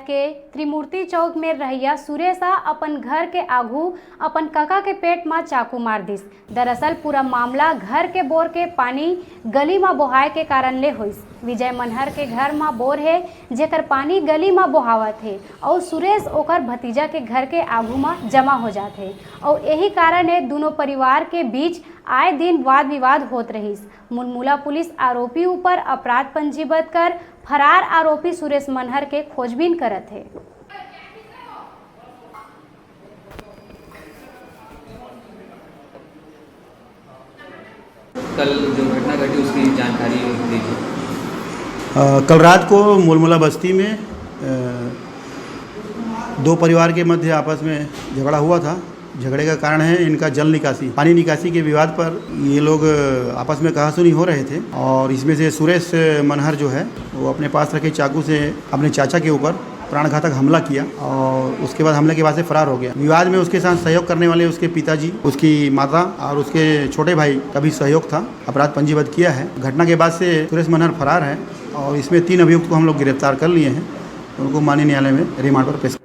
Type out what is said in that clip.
के त्रिमूर्ति चौक में रहिया सुरेशा अपन घर के आगू अपन काका के पेट में चाकू मार दिस। दरअसल पूरा मामला घर के बोर के पानी गली में बोहाय के कारण ले होइस। विजय मनहर के घर में बोर है जेकर पानी गली में बोहावत है और सुरेश ओकर भतीजा के घर के आगू में जमा हो जाते है और यही कारण है दोनों परिवार के बीच आए दिन वाद विवाद होत रहीस। मुलमुला पुलिस आरोपी ऊपर अपराध पंजीबद्ध कर फरार आरोपी सुरेश मनहर के खोजबीन करत है। कल जो घटना घटी उसकी जानकारी दीजिए। कल रात को मुलमुला बस्ती में दो परिवार के मध्य आपस में झगड़ा हुआ था। झगड़े का कारण है इनका जल निकासी, पानी निकासी के विवाद पर ये लोग आपस में कहासुनी हो रहे थे और इसमें से सुरेश मनहर जो है वो अपने पास रखे चाकू से अपने चाचा के ऊपर प्राणघातक हमला किया और उसके बाद हमले के बाद से फरार हो गया। विवाद में उसके साथ सहयोग करने वाले उसके पिताजी, उसकी माता और उसके छोटे भाई का भी सहयोग था। अपराध पंजीबद्ध किया है। घटना के बाद से सुरेश मनहर फरार है और इसमें 3 अभियुक्त को हम लोग गिरफ्तार कर लिए हैं। उनको माननीय न्यायालय में रिमांड पर पेश